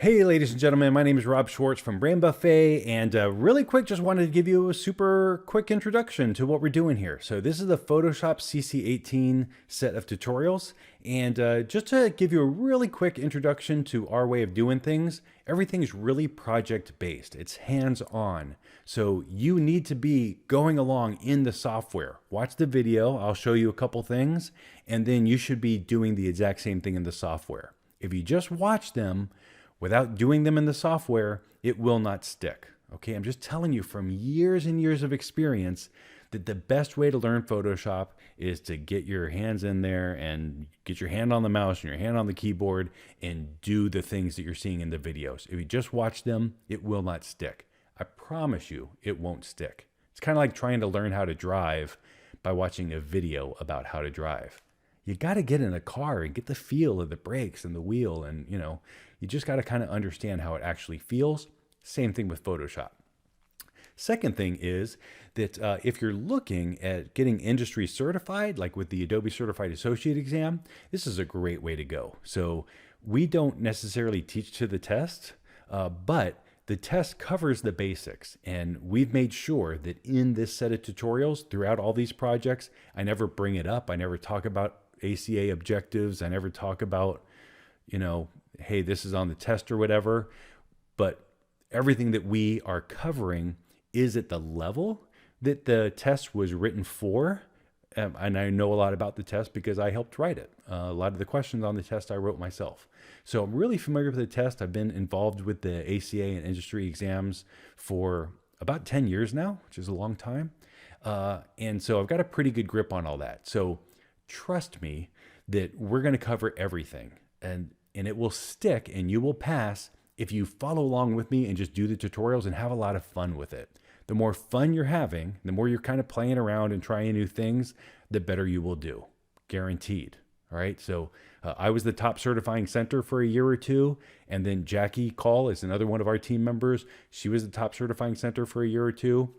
Hey, ladies and gentlemen, my name is Rob Schwartz from BrainBuffet, and really quick, just wanted to give you a super quick introduction to what we're doing here. So this is the Photoshop CC18 set of tutorials, and just to give you a really quick introduction to our way of doing things, everything's really project-based. It's hands-on. So you need to be going along in the software. Watch the video, I'll show you a couple things, and then you should be doing the exact same thing in the software. If you just watch them, without doing them in the software, it will not stick. Okay, I'm just telling you from years and years of experience that the best way to learn Photoshop is to get your hands in there and get your hand on the mouse and your hand on the keyboard and do the things that you're seeing in the videos. If you just watch them, it will not stick. I promise you, it won't stick. It's kind of like trying to learn how to drive by watching a video about how to drive. You got to get in a car and get the feel of the brakes and the wheel, and you just got to kind of understand how it actually feels. Same thing with Photoshop. Second thing is that if you're looking at getting industry certified, like with the Adobe Certified Associate exam, this is a great way to go. So we don't necessarily teach to the test, but the test covers the basics, and we've made sure that in this set of tutorials throughout all these projects, I never bring it up. I never talk about ACA objectives. I never talk about, hey, this is on the test or whatever, but everything that we are covering is at the level that the test was written for. And I know a lot about the test because I helped write it. A lot of the questions on the test I wrote myself. So I'm really familiar with the test. I've been involved with the ACA and industry exams for about 10 years now, which is a long time. And so I've got a pretty good grip on all that. So trust me that we're going to cover everything, and it will stick and you will pass if you follow along with me and just do the tutorials and have a lot of fun with it. The more fun you're having, the more you're kind of playing around and trying new things, the better you will do. Guaranteed. All right. So I was the top certifying center for a year or two. And then Jackie Call is another one of our team members. She was the top certifying center for a year or two.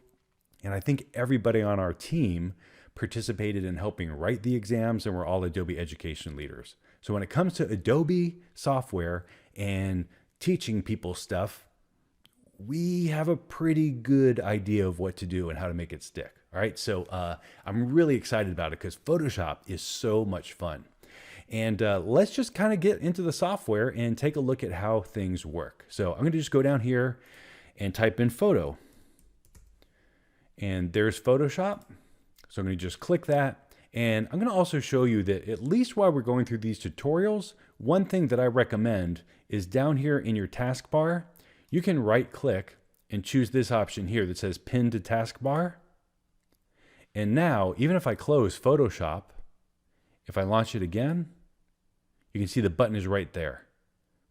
And I think everybody on our team participated in helping write the exams, and we're all Adobe education leaders. So when it comes to Adobe software and teaching people stuff, we have a pretty good idea of what to do and how to make it stick. All right. So I'm really excited about it because Photoshop is so much fun. And let's just kind of get into the software and take a look at how things work. So I'm going to just go down here and type in photo. And there's Photoshop. So I'm going to just click that. And I'm going to also show you that at least while we're going through these tutorials, one thing that I recommend is down here in your taskbar, you can right click and choose this option here that says pin to taskbar. And now, even if I close Photoshop, if I launch it again, you can see the button is right there.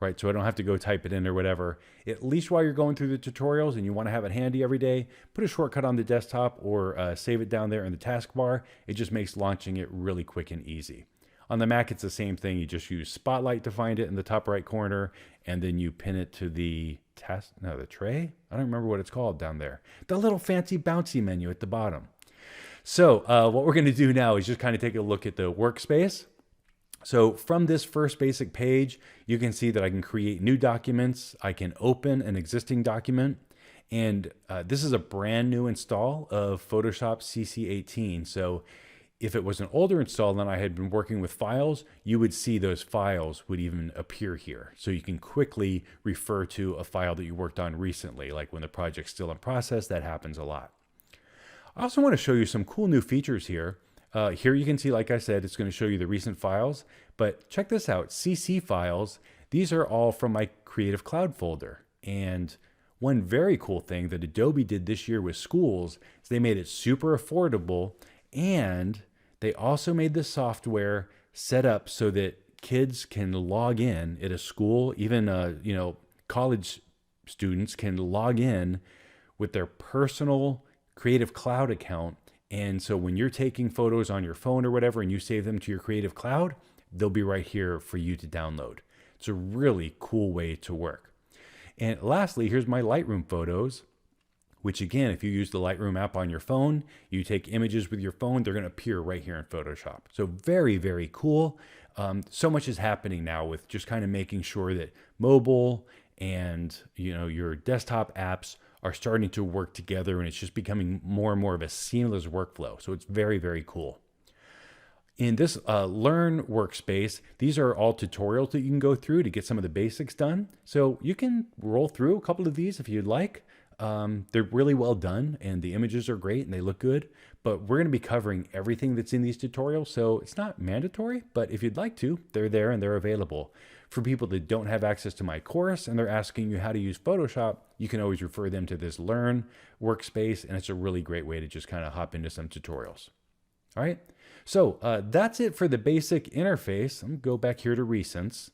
Right, so I don't have to go type it in or whatever. At least while you're going through the tutorials and you want to have it handy every day, put a shortcut on the desktop or save it down there in the taskbar. It just makes launching it really quick and easy. On the Mac, it's the same thing. You just use Spotlight to find it in the top right corner, and then you pin it to the the tray. I don't remember what it's called down there. The little fancy bouncy menu at the bottom. So what we're going to do now is just kind of take a look at the workspace. So from this first basic page, you can see that I can create new documents. I can open an existing document. And this is a brand new install of Photoshop CC18. So if it was an older install and I had been working with files, you would see those files would even appear here. So you can quickly refer to a file that you worked on recently, like when the project's still in process. That happens a lot. I also want to show you some cool new features here. Here you can see, like I said, it's going to show you the recent files, but check this out, CC files. These are all from my Creative Cloud folder. And one very cool thing that Adobe did this year with schools is they made it super affordable, and they also made the software set up so that kids can log in at a school, even college students can log in with their personal Creative Cloud account. And so when you're taking photos on your phone or whatever and you save them to your Creative Cloud, they'll be right here for you to download. It's a really cool way to work. And lastly, here's my Lightroom photos, which again, if you use the Lightroom app on your phone, you take images with your phone, they're going to appear right here in Photoshop. So very, very cool. So much is happening now with just kind of making sure that mobile and your desktop apps are starting to work together, and it's just becoming more and more of a seamless workflow. So it's very, very cool. In this Learn workspace, these are all tutorials that you can go through to get some of the basics done. So you can roll through a couple of these if you'd like. They're really well done, and the images are great and they look good, but we're going to be covering everything that's in these tutorials. So it's not mandatory, but if you'd like to, they're there and they're available. For people that don't have access to my course and they're asking you how to use Photoshop, you can always refer them to this Learn workspace, and it's a really great way to just kind of hop into some tutorials. All right, so that's it for the basic interface. I'm gonna go back here to recents.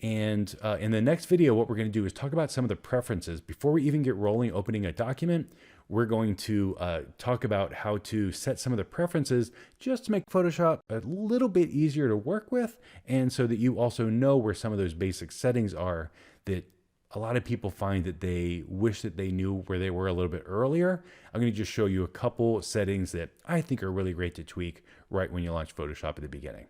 And in the next video, what we're going to do is talk about some of the preferences. Before we even get rolling opening a document, we're going to talk about how to set some of the preferences just to make Photoshop a little bit easier to work with, and so that you also know where some of those basic settings are that a lot of people find that they wish that they knew where they were a little bit earlier. I'm going to just show you a couple settings that I think are really great to tweak right when you launch Photoshop at the beginning.